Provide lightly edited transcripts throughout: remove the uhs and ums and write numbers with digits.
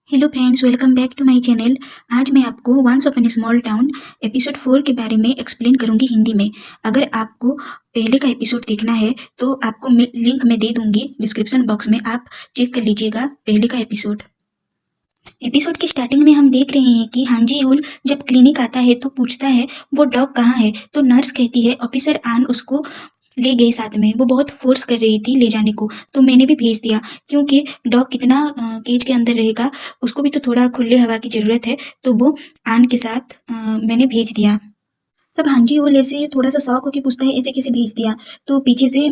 Hello friends, welcome back to my channel. आज मैं आपको once upon a small town episode 4 के बारे में एक्सप्लेन करूंगी हिंदी में। अगर आपको पहले का एपिसोड देखना है तो आपको लिंक मैं दे दूंगी डिस्क्रिप्शन बॉक्स में, आप चेक कर लीजिएगा पहले का एपिसोड। एपिसोड की स्टार्टिंग में हम देख रहे हैं कि हांजी यूल जब क्लिनिक आता है तो पूछता है वो डॉग कहाँ है, तो नर्स कहती है ऑफिसर आन उसको ले गई साथ में। वो बहुत फोर्स कर रही थी ले जाने को, तो मैंने भी भेज दिया क्योंकि डॉग कितना केज के अंदर रहेगा, उसको भी तो थोड़ा खुले हवा की ज़रूरत है। तो वो आन के साथ मैंने भेज दिया। तब हांजी वो ऐसे थोड़ा सा शॉक होके पूछता है ऐसे कैसे भेज दिया। तो पीछे से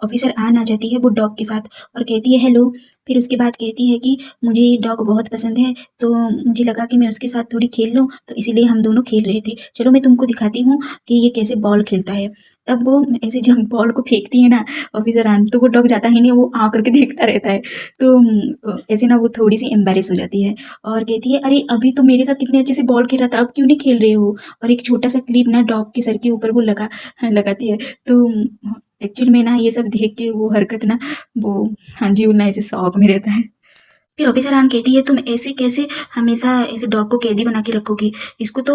ऑफिसर आन आ जाती है वो डॉग के साथ और कहती है हेलो। फिर उसके बाद कहती है कि मुझे डॉग बहुत पसंद है, तो मुझे लगा कि मैं उसके साथ थोड़ी खेल लूँ, तो इसीलिए हम दोनों खेल रहे थे। चलो मैं तुमको दिखाती हूँ कि ये कैसे बॉल खेलता है। तब वो ऐसे जब बॉल को फेंकती है ना ऑफिसर आन, तो वो डॉग जाता ही नहीं, वो आ करके देखता रहता है। तो ऐसे ना वो थोड़ी सी एम्बेरस हो जाती है और कहती है अरे अभी तो मेरे साथ कितने अच्छे से बॉल खेल रहा था, अब क्यों नहीं खेल रहे हो। और एक छोटा सा क्लिप ना डॉग के सर के ऊपर वो लगाती है। तो एक्चुअल में ना ये सब देख के वो हरकत ना वो हाँ जी, वो ना ऐसे शौक में रहता है। फिर ऑफिसर आन कहती है तुम ऐसे कैसे हमेशा ऐसे डॉग को कैदी बना के रखोगी, इसको तो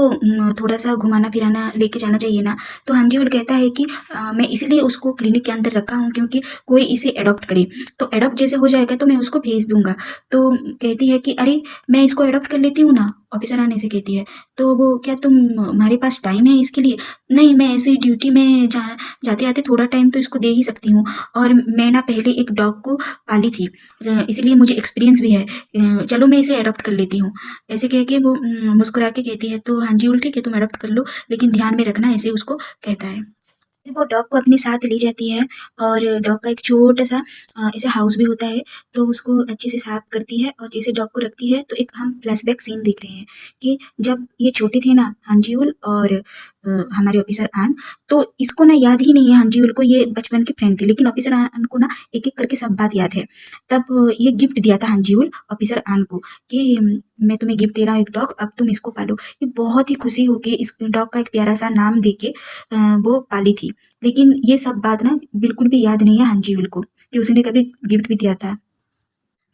थोड़ा सा घुमाना फिराना लेके जाना चाहिए ना। तो हाँ जी वो कहता है कि मैं इसलिए उसको क्लिनिक के अंदर रखा हूँ क्योंकि कोई इसे अडॉप्ट करे, तो अडॉप्ट जैसे हो जाएगा तो मैं उसको भेज दूंगा। तो कहती है कि अरे मैं इसको अडॉप्ट कर लेती हूँ ना, ऑफिसर आन ऐसे कहती है। तो वो क्या तुम्हारे पास टाइम है इसके लिए? नहीं, मैं ऐसे ड्यूटी में जाते आते थोड़ा टाइम तो इसको दे ही सकती हूँ, और मैं ना पहले एक डॉग को पाली थी, इसलिए मुझे एक्सपीरियंस भी है। चलो मैं इसे अडॉप्ट कर लेती हूँ। ऐसे कह के वो मुस्कुरा के कहती है तो हाँ जी उल ठीक है तुम अडॉप्ट कर लो, लेकिन ध्यान में रखना, ऐसे उसको कहता है। फिर वो डॉग को अपने साथ ले जाती है और डॉग का एक छोटा सा ऐसा हाउस भी होता है, तो उसको अच्छे से साफ करती है और जैसे डॉग को रखती है तो एक हम फ्लैशबैक सीन देख रहे हैं कि जब ये छोटे थे ना हांजीउल और हमारे ऑफिसर आन, तो इसको ना याद ही नहीं है हांजीउल को ये बचपन के फ्रेंड थे, लेकिन ऑफिसर आन को ना एक एक करके सब बात याद है। तब ये गिफ्ट दिया था हांजीउल ऑफिसर आन को कि मैं तुम्हें गिफ्ट दे रहा हूँ एक डॉग, अब तुम इसको पालो। ये बहुत ही खुशी होके इस डॉग का एक प्यारा सा नाम देके वो पाली थी। लेकिन ये सब बात ना बिल्कुल भी याद नहीं है हांजीउल को कि उसने कभी गिफ्ट भी दिया था।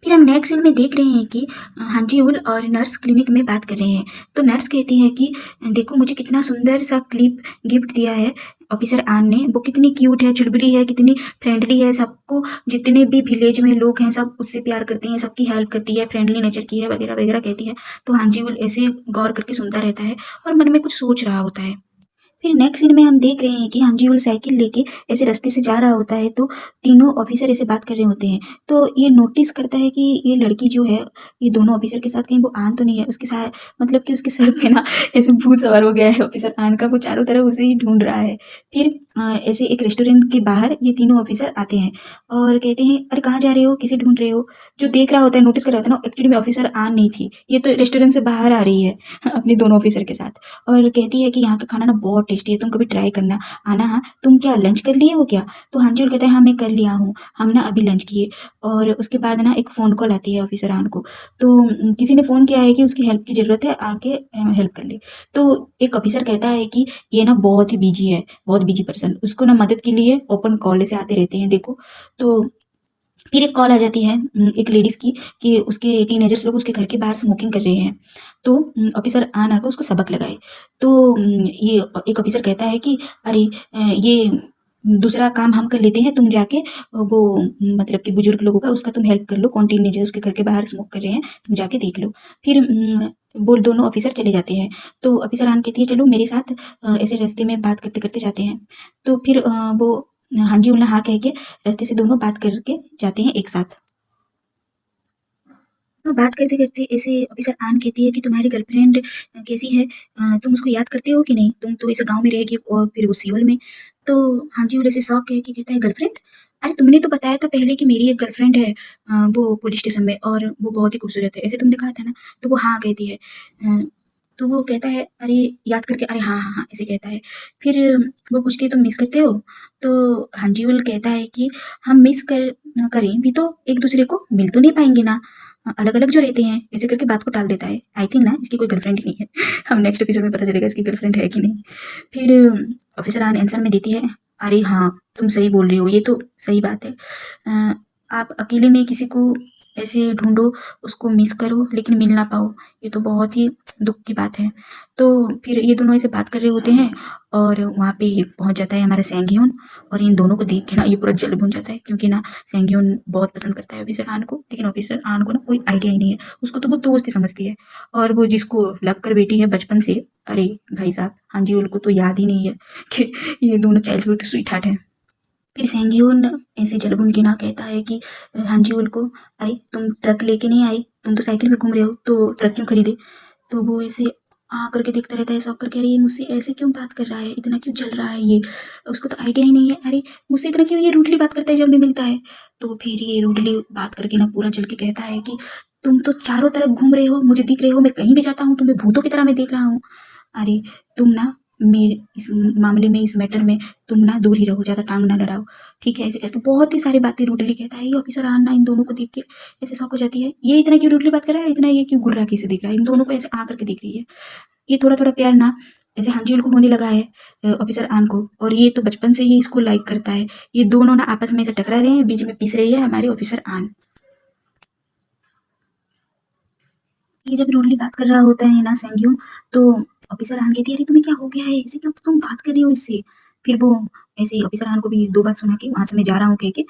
फिर हम नेक्स्ट सीन में देख रहे हैं कि हांजीउल और नर्स क्लिनिक में बात कर रहे हैं। तो नर्स कहती है कि देखो मुझे कितना सुंदर सा क्लिप गिफ्ट दिया है ऑफिसर आन ने, वो कितनी क्यूट है, चुलबुली है, कितनी फ्रेंडली है, सबको जितने भी विलेज में लोग हैं सब उससे प्यार करते हैं, सबकी हेल्प करती है, फ्रेंडली नेचर की है वगैरह वगैरह कहती है। तो हांजीउल ऐसे गौर करके सुनता रहता है और मन में कुछ सोच रहा होता है। फिर नेक्स्ट सीन में हम देख रहे हैं कि हांजीउल साइकिल लेके ऐसे रास्ते से जा रहा होता है, तो तीनों ऑफिसर ऐसे बात कर रहे होते हैं। तो ये नोटिस करता है कि ये लड़की जो है ये दोनों ऑफिसर के साथ कहीं वो आन तो नहीं है, उसके साथ मतलब कि उसके सर पे ना ऐसे भूत सवार हो गया है ऑफिसर आन का, वो चारों तरफ उसे ही ढूंढ रहा है। फिर ऐसे एक रेस्टोरेंट के बाहर ये तीनों ऑफिसर आते हैं और कहते हैं अरे कहाँ जा रहे हो, किसे ढूंढ रहे हो। जो देख रहा होता है नोटिस कर रहा होता है ना, एक्चुअली में ऑफिसर आन नहीं थी, ये तो रेस्टोरेंट से बाहर आ रही है अपने दोनों ऑफिसर के साथ, और कहती है कि यहाँ का खाना ना बहुत टेस्टी है, तुम कभी ट्राई करना आना। हाँ तुम क्या लंच कर लिए हो क्या? तो हांजूल कहता है हाँ मैं कर लिया हूँ, हम ना अभी लंच किए। और उसके बाद ना एक फ़ोन कॉल आती है ऑफिसर आन को, तो किसी ने फ़ोन किया है कि उसकी हेल्प की ज़रूरत है, आके हेल्प कर ले। तो एक ऑफिसर कहता है कि ये ना बहुत ही बिजी है, बहुत बिजी पर्सन, उसको ना मदद के लिए ओपन कॉल से आते रहते हैं देखो। तो फिर एक कॉल आ जाती है एक लेडीज़ की कि उसके टीनेजर्स लोग उसके घर के बाहर स्मोकिंग कर रहे हैं। तो ऑफिसर आन आकर उसको सबक लगाए। तो ये एक ऑफिसर कहता है कि अरे ये दूसरा काम हम कर लेते हैं, तुम जाके वो मतलब कि बुजुर्ग लोगों का उसका तुम हेल्प कर लो, कौन टीनेजर उसके घर के बाहर स्मोक कर रहे हैं, तुम जाके देख लो। फिर वो दोनों ऑफिसर चले जाते हैं। तो ऑफिसर आन कहती है चलो मेरे साथ, ऐसे रास्ते में बात करते करते जाते हैं। तो फिर वो हाँ जी बोला हाँ कह के रास्ते से दोनों बात करके जाते हैं एक साथ। तो बात करते करते ऐसे ऑफिसर आन कहती है कि तुम्हारी गर्लफ्रेंड कैसी है, तुम उसको याद करते हो कि नहीं, तुम तो इस गांव में रहेगी और फिर वो सियोल में। तो हाँ जी वो ऐसे शौक कह के कहता है गर्लफ्रेंड, अरे तुमने तो बताया था पहले कि मेरी एक गर्लफ्रेंड है वो पुलिस स्टेशन में, और वो बहुत ही खूबसूरत है, ऐसे तुमने कहा था ना। तो वो हाँ कहती है। तो वो कहता है अरे याद करके अरे हाँ हाँ हाँ ऐसे कहता है। फिर वो पूछती है तुम मिस करते हो? तो हाँ जी वो कहता है कि हम मिस करें भी तो एक दूसरे को मिल तो नहीं पाएंगे ना, अलग-अलग जो रहते हैं, ऐसे करके बात को टाल देता है। आई थिंक ना इसकी कोई गर्लफ्रेंड ही नहीं है। हम नेक्स्ट एपिसोड में पता चलेगा इसकी गर्लफ्रेंड है कि नहीं। फिर ऑफिसर आन आंसर में देती है, अरे हाँ, तुम सही बोल रही हो, ये तो सही बात है। आप अकेले में किसी को ऐसे ढूंढो, उसको मिस करो लेकिन मिल ना पाओ, ये तो बहुत ही दुख की बात है। तो फिर ये दोनों ऐसे बात कर रहे होते हैं और वहाँ पे पहुँच जाता है हमारा सैंग्यून, और इन दोनों को देख के ना ये पूरा जल भुन जाता है, क्योंकि ना सैंग्यून बहुत पसंद करता है ऑफिसर आन को, लेकिन ऑफिसर आन को ना कोई आइडिया ही नहीं है, उसको तो वो दोस्त ही समझती है। और वो जिसको लव कर बैठी है बचपन से, अरे भाई साहब, हाँ जी, उनको तो याद ही नहीं है कि ये दोनों चाइल्डहुड स्वीट हार्ट हैं। फिर सैंग्यून ऐसे जलबुन के ना कहता है कि हाँ जी उनको, अरे तुम ट्रक लेके नहीं आई, तुम तो साइकिल में घूम रहे हो, तो ट्रक क्यों खरीदे? तो वो ऐसे करके देखता रहता है, शौक करके, अरे ये मुझसे ऐसे क्यों बात कर रहा है, इतना क्यों जल रहा है ये, उसको तो आइडिया ही नहीं है, अरे मुझसे इतना क्यों ये रूडली बात करता है जब भी मिलता है। तो फिर ये रूडली बात करके ना पूरा जल के कहता है कि तुम तो चारों तरफ घूम रहे हो, मुझे दिख रहे हो, मैं कहीं भी जाता हूँ तुम्हें भूतों की तरह मैं देख रहा हूँ। अरे तुम ना मेरे इस मामले में, इस मैटर में तुम ना दूर ही रहो, ज़्यादा टांग ना लड़ाओ, ठीक है? ऐसे करके बहुत ही सारी बातें रूडली कहता है। ये ऑफिसर आना इन दोनों को देख के ऐसे शौक हो जाती है, ये इतना क्यों रूडली बात कर रहा है, इतना ये क्यों गुर्रा से दिख रहा है, इन दोनों को ऐसे करके देख रही है। ये थोड़ा थोड़ा प्यार ना ऐसे हांजील को होने लगा है ऑफिसर आन को, और ये तो बचपन से ही इसको लाइक करता है। ये दोनों ना आपस में ऐसे टकरा रहे हैं, बीच में पिस रही है हमारे ऑफिसर आन। ये जब रूडली बात कर रहा होता है ना सैंग्यून, तो ऑफिसर आन कहती है, अरे तुम्हें क्या हो गया है, ऐसे क्यों तुम बात कर रही हो इससे? फिर वो ऐसे ही ऑफिसर आन को भी दो बात सुना के वहां से मैं जा रहा हूँ कह के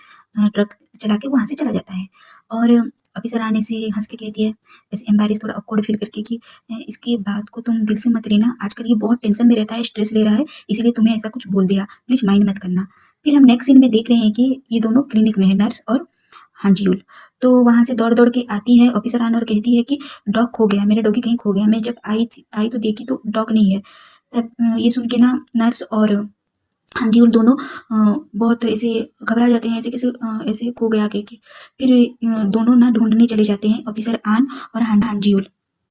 ट्रक चला के वहां से चला जाता है। और ऑफिसर आन ऐसे हंस के कहती है, ऐसे एम्बैरेस थोड़ा ऑकवर्ड फील करके कि इसके बात को तुम दिल से मत लेना, आजकल ये बहुत टेंशन में रहता है, स्ट्रेस ले रहा है, इसीलिए तुम्हें ऐसा कुछ बोल दिया, प्लीज माइंड मत करना। फिर हम नेक्स्ट सीन में देख रहे हैं कि ये दोनों क्लिनिक में है, नर्स और हांजीउल। तो वहां से दौड़ दौड़ के आती है ऑफिसर आन और कहती है कि डॉग खो गया, मेरा डॉगी कहीं खो गया। मैं जब आई तो देखी तो डॉग नहीं है। तब ये सुन के ना नर्स और हाँ जी, उन दोनों बहुत ऐसे घबरा जाते हैं, ऐसे कैसे ऐसे खो गया कह के। फिर दोनों ना ढूंढने चले जाते हैं, ऑफिसर आन और हांजीउल।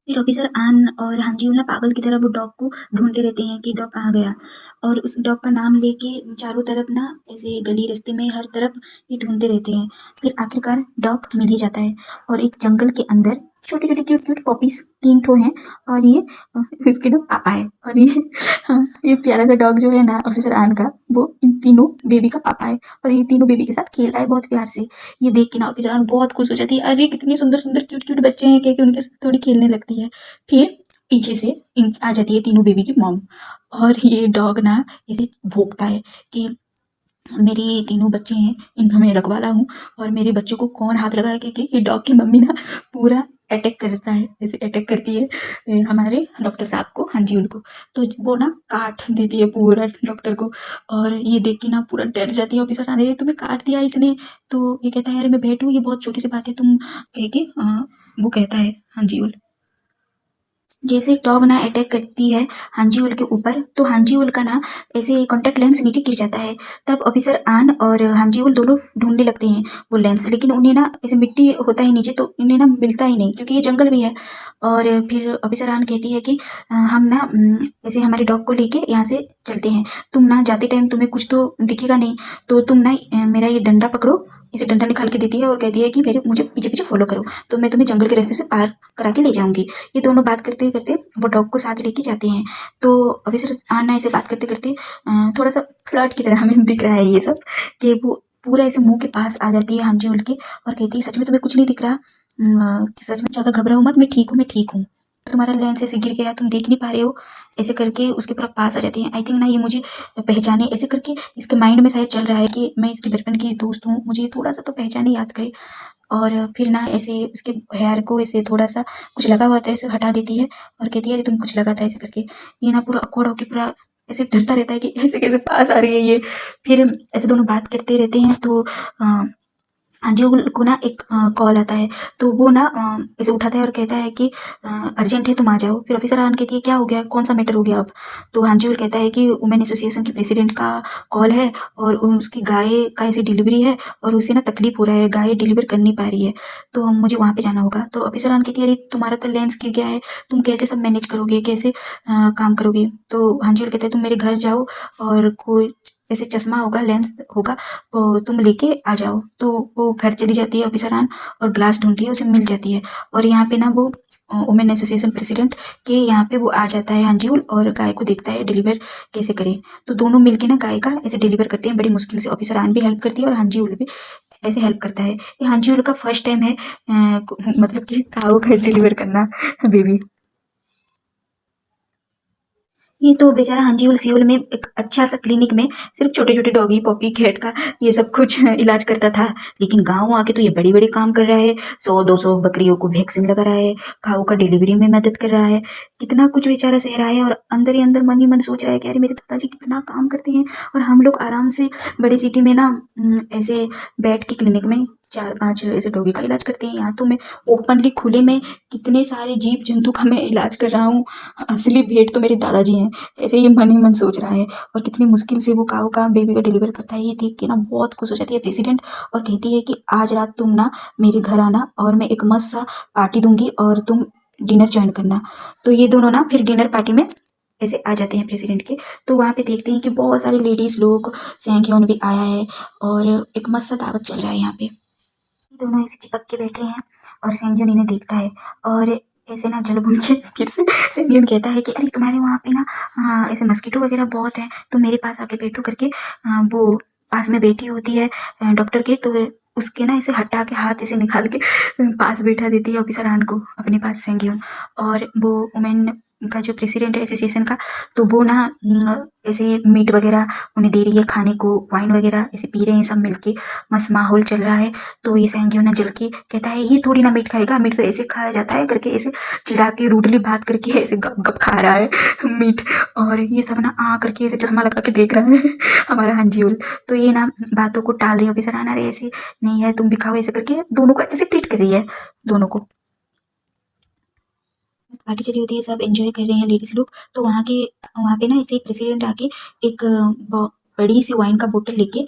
फिर ऑफिसर आन और हांजीउल ना पागल की तरह वो डॉग को ढूंढते रहते हैं कि डॉग कहाँ गया, और उस डॉग का नाम लेके चारों तरफ ना ऐसे गली रास्ते में हर तरफ ये ढूंढते रहते हैं। फिर आखिरकार डॉग मिल ही जाता है, और एक जंगल के अंदर छोटे छोटे क्यूट क्यूट पॉपीज 3 ठो हैं, और ये इसके ना पापा है, और ये हाँ, ये प्यारा सा डॉग जो है ना ऑफिसर आन का, वो इन तीनों बेबी का पापा है, और ये तीनों बेबी के साथ खेल रहा है बहुत प्यार से। ये देख के ना ऑफिसर आन बहुत खुश हो जाती है, अरे कितने सुंदर सुंदर क्यूट क्यूट बच्चे हैं, कह के उनके साथ थोड़ी खेलने लगती है। फिर पीछे से इन आ जाती है तीनों बेबी की मॉम, और ये डॉग ना ऐसे भौंकता है कि मेरे ये तीनों बच्चे हैं, इनका मैं रखवाला हूँ, और मेरे बच्चों को कौन हाथ लगाया, क्योंकि ये डॉग की मम्मी ना पूरा अटैक करता है, जैसे अटैक करती है हमारे डॉक्टर साहब को, हाँ जी उनको। तो वो ना काट देती है पूरा डॉक्टर को, और ये देख के ना पूरा डर जाती है ऑफिसर, अरे तुम्हें काट दिया इसने। तो ये कहता है, अरे मैं बैठूँ, ये बहुत छोटी सी बात है, तुम कह के वो कहता है हाँ जी। जैसे डॉग ना अटैक करती है हांजीउल के ऊपर, तो हांजीउल का ना ऐसे कॉन्टैक्ट लेंस नीचे गिर जाता है। तब ऑफिसर आन और हांजीउल दोनों ढूंढने लगते हैं वो लेंस, लेकिन उन्हें ना ऐसे मिट्टी होता है नीचे, तो इन्हें ना मिलता ही नहीं, क्योंकि ये जंगल भी है। और फिर ऑफिसर आन कहती है कि हम ना ऐसे हमारे डॉग को लेके यहाँ से चलते हैं, तुम ना जाते टाइम तुम्हें कुछ तो दिखेगा नहीं, तो तुम ना मेरा ये डंडा पकड़ो। इसे डंडा निकाल के देती है और कहती है कि मेरे मुझे पीछे पीछे फॉलो करो, तो मैं तुम्हें जंगल के रास्ते से पार करा के ले जाऊंगी। ये दोनों बात करते करते वो डॉग को साथ लेके जाते हैं। तो अभी सर आना ऐसे बात करते करते थोड़ा सा फ्लर्ट की तरह हमें दिख रहा है ये सब, कि वो पूरा ऐसे मुंह के पास आ जाती है हांजीउल के, और कहती है, सच में तुम्हें कुछ नहीं दिख रहा? सच में ज़्यादा घबराओ मत, मैं ठीक हूँ, मैं ठीक हूँ, तुम्हारा लेंस ऐसे गिर गया, तुम देख नहीं पा रहे हो। ऐसे करके उसके पूरा पास आ जाती है। आई थिंक ना ये मुझे पहचाने, ऐसे करके इसके माइंड में शायद चल रहा है कि मैं इसके बचपन की दोस्त हूँ, मुझे थोड़ा सा तो पहचाने याद करे। और फिर ना ऐसे उसके हेयर को ऐसे थोड़ा-सा कुछ लगा हुआ था, ऐसे हटा देती है और कहती है, अरे तुम कुछ लगा था, ऐसे करके। ये ना पूरा ऑकवर्ड होके पूरा ऐसे डरता रहता है कि ऐसे कैसे पास आ रही है ये। फिर ऐसे दोनों बात करते रहते हैं, तो हाँ जी, को ना एक कॉल आता है, तो वो ना ऐसे उठाता है और कहता है कि अर्जेंट है, तुम आ जाओ। फिर ऑफिसर आन कहती है, क्या हो गया, कौन सा मैटर हो गया अब? तो हांजीउल कहता है कि वुमेन एसोसिएशन के प्रेसिडेंट का कॉल है, और उसकी गाय का ऐसी डिलीवरी है, और उसे ना तकलीफ हो रहा है, गाय डिलीवर कर नहीं पा रही है, तो मुझे वहाँ पे जाना होगा। तो ऑफिसर आन कहती है, अरे तुम्हारा तो लेंस गिर गया है, तुम कैसे सब मैनेज करोगे, कैसे काम करोगे? तो हांजीउल कहता है, तुम मेरे घर जाओ, और कोई ऐसे चश्मा होगा, लेंस होगा, वो तुम लेके आ जाओ। तो वो घर चली जाती है ऑफिसर आन, और ग्लास ढूंढती है, उसे मिल जाती है। और यहाँ पे ना वो वुमेन एसोसिएशन प्रेसिडेंट के यहाँ पे वो आ जाता है हांजीउल, और गाय को देखता है डिलीवर कैसे करे। तो दोनों मिलके ना गाय का ऐसे डिलीवर करते हैं बड़ी मुश्किल से, ऑफिसर आन भी हेल्प करती है और हांजीउल भी ऐसे हेल्प करता है। ये हांजीउल का फर्स्ट टाइम है मतलब कि काऊ का डिलीवर करना बेबी। ये तो बेचारा हांजीउल सियोल में एक अच्छा सा क्लिनिक में सिर्फ छोटे छोटे डॉगी पॉपी कैट का ये सब कुछ इलाज करता था, लेकिन गाँव आके तो ये बड़े बड़े काम कर रहा है। 100-200 बकरियों को वैक्सीन लगा रहा है, काऊ का डिलीवरी में मदद कर रहा है, कितना कुछ बेचारा सह रहा है। और अंदर ही अंदर मन ही मन सोच रहा है कि अरे मेरे दादाजी कितना काम करते हैं और हम लोग आराम से बड़ी सिटी में ना ऐसे बैठ के क्लिनिक में 4-5 ऐसे डॉगी का इलाज करते हैं। यहाँ तो मैं ओपनली खुले में कितने सारे जीव जंतु का मैं इलाज कर रहा हूँ। असली भेंट तो मेरे दादाजी हैं। ऐसे ये मन ही मन सोच रहा है और कितनी मुश्किल से वो काऊ का बेबी को डिलीवर करता है। ये देख के ना बहुत खुश हो जाती है प्रेसिडेंट और कहती है कि आज रात तुम ना मेरे घर आना और मैं एक मस्त सा पार्टी दूंगी और तुम डिनर ज्वाइन करना। तो ये दोनों ना फिर डिनर पार्टी में ऐसे आ जाते हैं प्रेसिडेंट के। तो वहाँ पे देखते हैं कि बहुत सारी लेडीज लोग, सैंक्योन भी आया है और एक मस्त सा दावत चल रहा है यहाँ पे। दोनों ऐसे चिपक के बैठे हैं और सैंक्योन इन्हें देखता है और ऐसे ना जल भून के फिर से सैंक्योन कहता है कि अरे तुम्हारे वहाँ पे ना ऐसे मस्कीटो वगैरह बहुत हैं, तुम मेरे पास आके बैठो करके। वो पास में बैठी होती है डॉक्टर के, तो उसके ना ऐसे हटा के हाथ ऐसे निकाल के पास बैठा देती है ऑफिसर आन को अपने पास सैंक्योन। और वो वुमेन का जो प्रेसिडेंट है एसोसिएशन का, तो वो ना ऐसे मीट वगैरह उन्हें दे रही है खाने को, वाइन वगैरह ऐसे पी रहे हैं सब मिलके, मस्त माहौल चल रहा है। तो ये सैंक्योन ना जल के कहता है ये थोड़ी ना मीट खाएगा, मीट तो ऐसे खाया जाता है करके ऐसे चिढ़ा के रूडली बात करके ऐसे गप गप खा रहा है मीट। और ये सब ना करके ऐसे चश्मा लगा के देख रहा है हमारा हांजीउल। तो ये ना बातों को टाल रही है ऑफिसर आना, अरे ऐसे नहीं है तुम भी खाओ, ऐसे करके दोनों को अच्छे से ट्रीट कर रही है दोनों को। पार्टी चली होती है, सब एंजॉय कर रहे हैं लेडीज लोग। तो वहाँ पे ना ऐसे प्रेसिडेंट आके एक बड़ी सी वाइन का बोतल लेके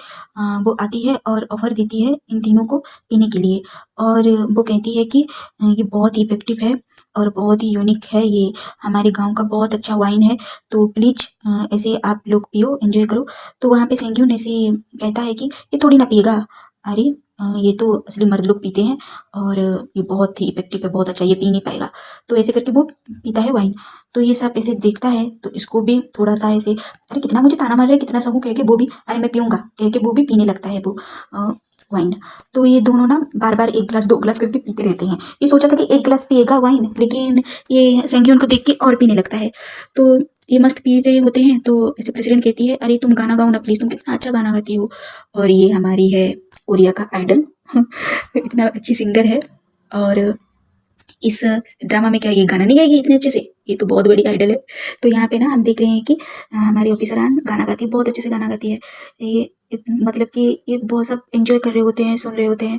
वो आती है और ऑफर देती है इन तीनों को पीने के लिए। और वो कहती है कि ये बहुत ही इफेक्टिव है और बहुत ही यूनिक है, ये हमारे गांव का बहुत अच्छा वाइन है, तो प्लीज ऐसे आप लोग पियो, एंजॉय करो। तो वहाँ पे सेंग्यून ऐसे कहता है कि ये थोड़ी ना पिएगा, अरे ये तो असली मर्द लोग पीते हैं और ये बहुत ही इफेक्टिव है, बहुत अच्छा, ये पी नहीं पाएगा। तो ऐसे करके वो पीता है वाइन। तो ये सब ऐसे देखता है तो इसको भी थोड़ा सा ऐसे अरे कितना मुझे ताना मार रहा है, कितना सहूँ कह के वो भी अरे मैं पीऊँगा कह के वो भी पीने लगता है वो वाइन। तो ये दोनों ना बार-बार 1 ग्लास 2 ग्लास करके पीते रहते हैं। ये सोचा था कि 1 ग्लास पिएगा वाइन, लेकिन ये सेंग्यून को देख के और पीने लगता है। तो ये मस्त पी रहे होते हैं तो ऐसे प्रेसिडेंट कहती है, "अरे तुम गाना गाओ ना प्लीज़, तुम कितना अच्छा गाना गाती हो।" और ये हमारी है कोरिया का आइडल इतना अच्छी सिंगर है और इस ड्रामा में क्या ये गाना नहीं गाएगी इतने अच्छे से? ये तो बहुत बड़ी आइडल है। तो यहाँ पे ना हम देख रहे हैं कि हमारी ऑफिसरान गाना गाती है, बहुत अच्छे से गाना गाती है। ये मतलब कि ये बहुत सब एंजॉय कर रहे होते हैं, सुन रहे होते हैं।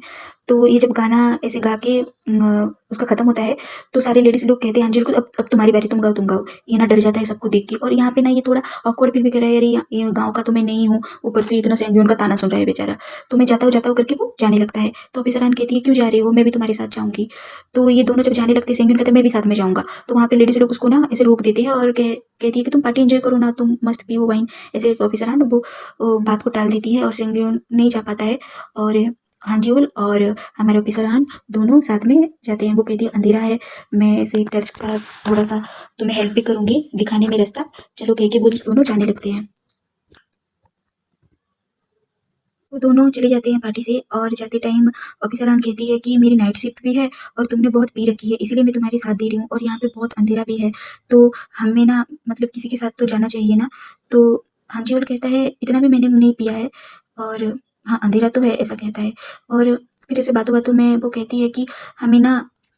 तो ये जब गाना ऐसे गा के उसका खत्म होता है तो सारे लेडीज लोग कहते हैं अंजलि को, अब तुम्हारी बारी, तुम गाओ तुम गाओ। ये ना डर जाता है सबको देख के और यहाँ पे ना ये थोड़ा ऑकवर्ड फील भी कर रहा है, अरे ये गाँव का तो मैं नहीं हूँ, ऊपर से इतना सेंग्यून का ताना सुन रहा है बेचारा। तो मैं जाता हूँ करके वो जाने लगता है। तो ऑफिसरान कहती है क्यों जा रही हो, मैं भी तुम्हारे साथ जाऊँगी। तो ये दोनों जब जाने लगते हैं सेंग्यून कहता है मैं भी साथ में जाऊँगा। तो वहाँ पे लेडीज लोग उसको ना ऐसे रोक देते हैं और कहती है कि तुम पार्टी एंजॉय करो ना, तुम मस्त पियो वाइन। ऐसे ऑफिसरान वो बात को टाल देती है और सेंग्यून नहीं जा पाता है। और हांजीउल और हमारे ऑफिसरान दोनों साथ में जाते हैं। वो कहती है अंधेरा है, मैं ऐसे टर्च का थोड़ा सा तुम्हें हेल्प भी करूँगी दिखाने में रास्ता, चलो कह के वो दोनों जाने लगते हैं। वो दोनों चले जाते हैं पार्टी से और जाते टाइम ऑफिसरान कहती है कि मेरी नाइट शिफ्ट भी है और तुमने बहुत पी रखी है, इसीलिए मैं तुम्हारी साथ दे रही हूँ और यहाँ पे बहुत अंधेरा भी है, तो हमें ना मतलब किसी के साथ तो जाना चाहिए ना। तो हांजीउल कहता है इतना भी मैंने नहीं पिया है और हाँ अंधेरा तो है, ऐसा कहता है। और फिर ऐसे बातों बातों में वो कहती है कि हमें ना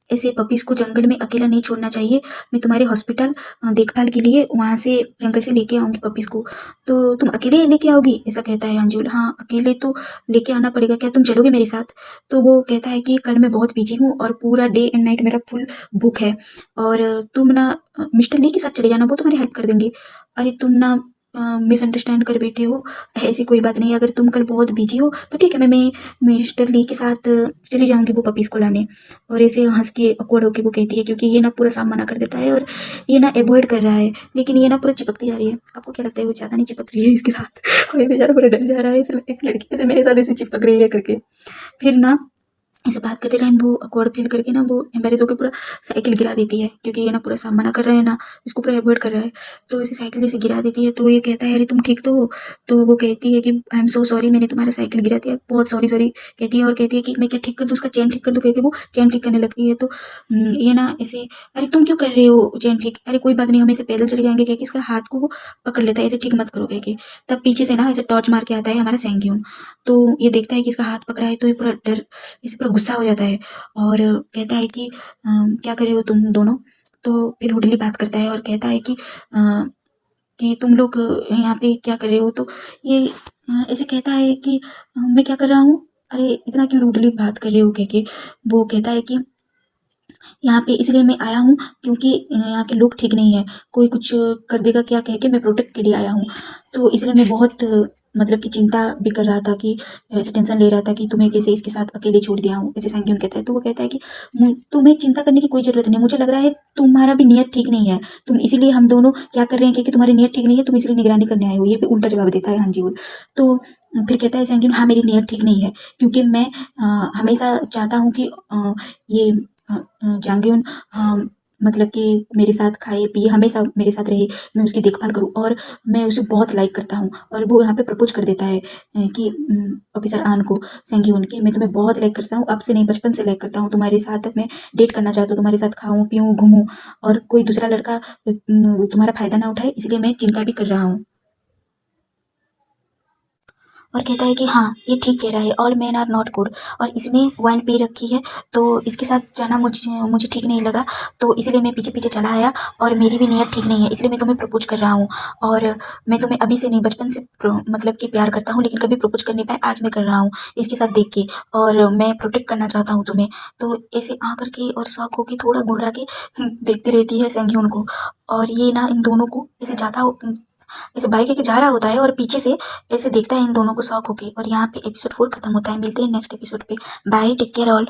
ऐसे पपीज़ को जंगल में अकेला नहीं छोड़ना चाहिए, मैं तुम्हारे हॉस्पिटल देखभाल के लिए वहाँ से जंगल से लेके आऊँगी पपीज़ को। तो तुम अकेले लेके आओगी? ऐसा कहता है अंजुल। हाँ, अकेले तो लेके आना पड़ेगा, क्या तुम चलोगे मेरे साथ? तो वो कहता है कि कल मैं बहुत बिज़ी हूँ और पूरा डे एंड नाइट मेरा फुल बुक है और तुम ना मिस्टर ली के साथ चले जाना, वो तुम्हारी हेल्प कर देंगे। अरे तुम ना मिसअंडरस्टैंड कर बैठे हो, ऐसी कोई बात नहीं है, अगर तुम कल बहुत बिज़ी हो तो ठीक है, मैं मिस्टर ली के साथ चली जाऊँगी वो पपीज़ को लाने। और ऐसे हँस के ऑकवर्ड होके वो कहती है क्योंकि ये ना पूरा साफ मना कर देता है और ये ना अवॉइड कर रहा है, लेकिन ये ना पूरा चिपकती जा रही है। आपको क्या लगता है वो ज़्यादा नहीं चिपक रही है इसके साथ? और ये बेचारा पूरा डर जा रहा है, इस एक लड़की ऐसे मेरे साथ ऐसे चिपक रही है करके। फिर ना ऐसे बात करते टाइम वो ऑकवर्ड फील करके ना वो एम्बैरेस होकर पूरा साइकिल गिरा देती है, क्योंकि ये ना पूरा सब मना कर रहा है ना, इसको पूरा अवॉइड कर रहा है। तो ऐसे साइकिल जैसे गिरा देती है, तो ये कहता है, अरे तुम ठीक तो हो? तो वो कहती है कि आई एम सो सॉरी, मैंने तुम्हारा साइकिल गिरा दिया, बहुत सॉरी सॉरी कहती है, और कहती है कि मैं क्या ठीक कर दूँ, उसका चेन ठीक कर दूँ, कहके वो चेन ठीक करने लगती है। तो ये ना ऐसे, अरे तुम क्यों कर रहे हो चेन ठीक? अरे कोई बात नहीं, हम ऐसे पैदल चले जाएंगे, कह के इसका हाथ को वो पकड़ लेता है, ऐसे ठीक मत करो कह के। तब पीछे से ना ऐसे टॉर्च मार के आता है हमारा सेंग्यून। तो ये देखता है कि इसका हाथ पकड़ा है, तो ये पूरा डर, इसे पूरा गुस्सा हो जाता है और कहता है कि क्या कर रहे हो तुम दोनों? तो फिर रूडली बात करता है और कहता है कि तुम लोग यहाँ पे क्या कर रहे हो? तो ये ऐसे कहता है कि मैं क्या कर रहा हूँ? अरे इतना क्यों रूडली बात कर रहे हो कह के। वो कहता है कि यहाँ पे इसलिए मैं आया हूँ क्योंकि यहाँ के लोग ठीक नहीं है, कोई कुछ कर देगा क्या कह के मैं प्रोटेक्ट के लिए आया हूँ। तो इसलिए मैं बहुत मतलब कि चिंता भी कर रहा था, कि ऐसे टेंशन ले रहा था कि तुम्हें कैसे इसके साथ अकेले छोड़ दिया हूँ, ऐसे सैंक्यून कहता है। तो वो कहता है कि तुम्हें चिंता करने की कोई ज़रूरत नहीं, मुझे लग रहा है तुम्हारा भी नीयत ठीक नहीं है, तुम इसीलिए हम दोनों क्या कर रहे हैं, क्योंकि तुम्हारी नीयत ठीक नहीं है, तुम इसलिए निगरानी करने आए हो। ये भी उल्टा जवाब देता है हांजी-वुड। तो फिर कहता है सैंक्यून, हाँ, मेरी नीयत ठीक नहीं है, क्योंकि मैं हमेशा चाहता हूँ कि ये जांगयुन मतलब कि मेरे साथ खाए-पिए, हमेशा मेरे साथ रहे, मैं उसकी देखभाल करूँ, और मैं उसे बहुत लाइक करता हूँ। और वो यहाँ पे प्रपोज़ कर देता है कि ऑफ़िसर आन को, सेंग्यून कि मैं तुम्हें बहुत लाइक करता हूँ, अब से नहीं बचपन से लाइक करता हूँ, तुम्हारे साथ मैं डेट करना चाहता हूँ, तुम्हारे साथ खाऊँ, पीऊँ, घूमूँ, और कोई दूसरा लड़का तुम्हारा फ़ायदा ना उठाए, इसलिए मैं चिंता भी कर रहा हूँ। और कहता है कि हाँ, ये ठीक कह रहा है, all men are not good, और इसने वाइन पी रखी है, तो इसके साथ जाना मुझे मुझे ठीक नहीं लगा, तो इसलिए मैं पीछे-पीछे चला आया, और मेरी भी नीयत ठीक नहीं है, इसलिए मैं तुम्हें प्रपोज़ कर रहा हूँ। और मैं तुम्हें अभी से नहीं, बचपन से मतलब कि प्यार करता हूँ, लेकिन कभी प्रपोज़ कर नहीं पाया, आज मैं कर रहा हूँ, इसके साथ देख के, और मैं प्रोटेक्ट करना चाहता हूँ तुम्हें। तो ऐसे करके और शॉक होके थोड़ा घुर्रा के देखती रहती है सेंग्यून को, और ये ना इन दोनों को ऐसे ऐसे बाइक लेके जा रहा होता है, और पीछे से ऐसे देखता है इन दोनों को शॉक होके, और यहाँ पे एपिसोड 4 खत्म होता है। मिलते हैं नेक्स्ट एपिसोड पे। Bye, take care all.